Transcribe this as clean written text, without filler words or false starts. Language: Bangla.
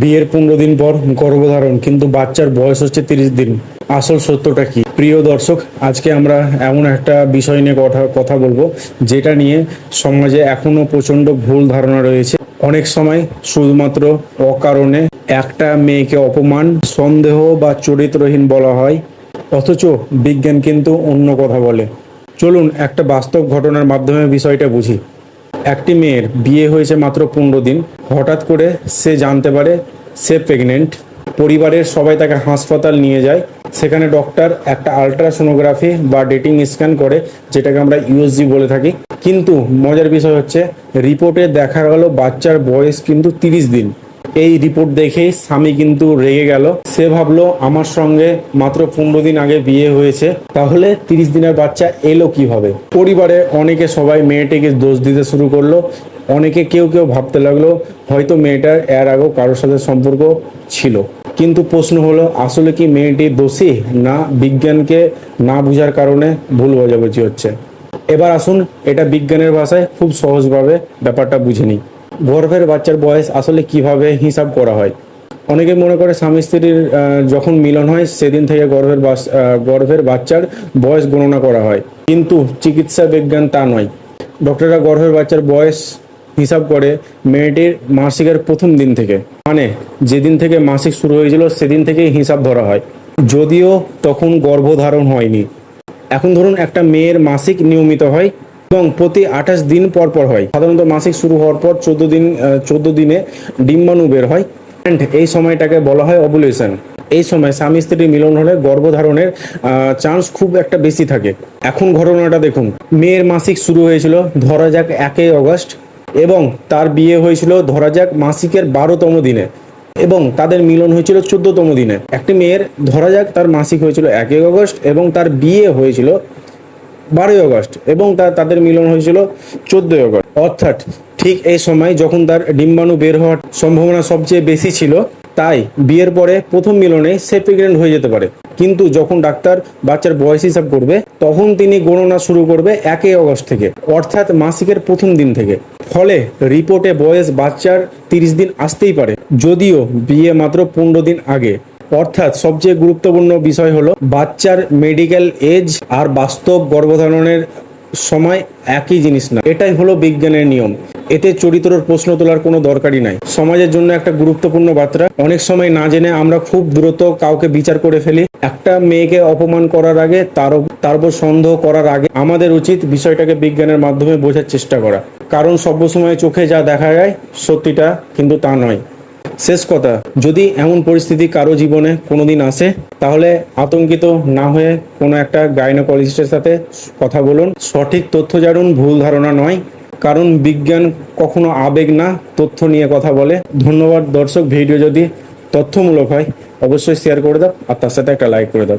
বিয়ের 15 দিন পর গর্ভধারণ, কিন্তু বাচ্চার বয়স হচ্ছে 30 দিন। আসল সত্যটা কি? প্রিয় দর্শক, আজকে আমরা এমন একটা বিষয় নিয়ে কথা বলবো যেটা নিয়ে সমাজে এখনো প্রচণ্ড ভুল ধারণা রয়েছে। অনেক সময় শুধুমাত্র অকারণে একটা মেয়েকে অপমান, সন্দেহ বা চরিত্রহীন বলা হয়, অথচ বিজ্ঞান কিন্তু অন্য কথা বলে। চলুন একটা বাস্তব ঘটনার মাধ্যমে বিষয়টা বুঝি। একটি মেয়ের বিয়ে হয়েছে মাত্র 15 দিন। হঠাৎ করে সে জানতে পারে সে প্রেগনেন্ট। পরিবারের সবাই তাকে হাসপাতাল নিয়ে যায়। সেখানে ডক্টর একটা আলট্রাসোনোগ্রাফি বা ডেটিং স্ক্যান করে, যেটাকে আমরা ইউএসজি বলে থাকি। কিন্তু মজার বিষয় হচ্ছে, রিপোর্টে দেখা গেল বাচ্চার বয়স কিন্তু 30 দিন। এই রিপোর্ট দেখেই স্বামী কিন্তু রেগে গেল। সে ভাবলো আমার সঙ্গে মাত্র 15 দিন আগে বিয়ে হয়েছে, তাহলে 30 দিনের বাচ্চা এলো কিভাবে? পরিবারে অনেকে সবাই মেয়েটিকে দোষ দিতে শুরু করলো। অনেকে কেউ ভাবতে লাগলো হয়তো মেয়েটার এর আগেও কারোর সাথে সম্পর্ক ছিল। কিন্তু প্রশ্ন হলো, আসলে কি মেয়েটি দোষী, না বিজ্ঞানকে না বুঝার কারণে ভুল বোঝাবুঝি হচ্ছে? এবার আসুন এটা বিজ্ঞানের ভাষায় খুব সহজভাবে ব্যাপারটা বুঝে নিই। গর্ভের বাচ্চার বয়স আসলে কিভাবে হিসাব করা হয়? অনেকে মনে করে স্বামী স্ত্রীর যখন মিলন হয় সেদিন থেকে গর্ভের বাচ্চার বয়স গণনা করা হয়, কিন্তু চিকিৎসা বিজ্ঞান তা নয়। ডক্টররা গর্ভের বাচ্চার বয়স হিসাব করে মেয়েটির মাসিকের প্রথম দিন থেকে, মানে যেদিন থেকে মাসিক শুরু হয়েছিল সেদিন থেকেই হিসাব ধরা হয়, যদিও তখন গর্ভধারণ হয়নি। এখন ধরুন একটা মেয়ের মাসিক নিয়মিত হয় এবং প্রতি 28 দিন পর পর হয়। সাধারণত মাসিক শুরু হওয়ার পর 14 দিনে ডিম্বাণু বের হয়, অ্যান্ড এই সময়টাকে বলা হয় ওভুলেশন। এই সময় স্বামী স্ত্রীর মিলন হলে গর্ভধারণের চান্স খুব একটা বেশি থাকে। এখন ঘটনাটা দেখুন, মেয়ের মাসিক শুরু হয়েছিল ধরা যাক 1 আগস্ট, এবং তার বিয়ে হয়েছিল ধরা যাক মাসিকের 12তম দিনে, এবং তাদের মিলন হয়েছিল 14তম দিনে। একটি মেয়ের ধরা যাক তার মাসিক হয়েছিল 1 আগস্ট এবং তার বিয়ে হয়েছিল 12 আগস্ট, এবং তাদের মিলন হয়েছিল 14 আগস্ট। অর্থাৎ ঠিক এই সময় যখন তার ডিম্বাণু বের হওয়ার সম্ভাবনা সবচেয়ে বেশি ছিল, তাই বিয়ের পরে প্রথম মিলনে সে প্রেগনেন্ট হয়ে যেতে পারে। কিন্তু যখন ডাক্তার বাচ্চার বয়স হিসাব করবে, তখন তিনি গণনা শুরু করবে 1 আগস্ট থেকে, অর্থাৎ মাসিকের প্রথম দিন থেকে। ফলে রিপোর্টে বয়স বাচ্চার 30 দিন আসতেই পারে, যদিও বিয়ে মাত্র 15 দিন আগে। অর্থাৎ সবচেয়ে গুরুত্বপূর্ণ বিষয় হলো, বাচ্চার মেডিকেল এজ আর বাস্তব গর্ভধারণের সময় একই জিনিস না। এটাই হলো বিজ্ঞানের নিয়ম। এতে চরিত্রের প্রশ্ন তোলার কোনো দরকারই নাই। সমাজের জন্য একটা গুরুত্বপূর্ণ বার্তা, অনেক সময় না জেনে আমরা খুব দ্রুত কাউকে বিচার করে ফেলি। একটা মেয়েকে অপমান করার আগে, তার উপর সন্দেহ করার আগে আমাদের উচিত বিষয়টাকে বিজ্ঞানের মাধ্যমে বোঝার চেষ্টা করা। কারণ সর্বসময় চোখে যা দেখা যায় সত্যিটা কিন্তু তা নয়। শেষ কথা, যদি এমন পরিস্থিতি কারো জীবনে কোনোদিন আসে, তাহলে আতঙ্কিত না হয়ে কোনো একটা গাইনোকোলজিস্টের সাথে কথা বলুন। সঠিক তথ্য জানুন, ভুল ধারণা নয়। কারণ বিজ্ঞান কখনো আবেগ না, তথ্য নিয়ে কথা বলে। ধন্যবাদ দর্শক, ভিডিও যদি তথ্যমূলক হয় অবশ্যই শেয়ার করে দাও, আর তার সাথে একটা লাইক করে দাও।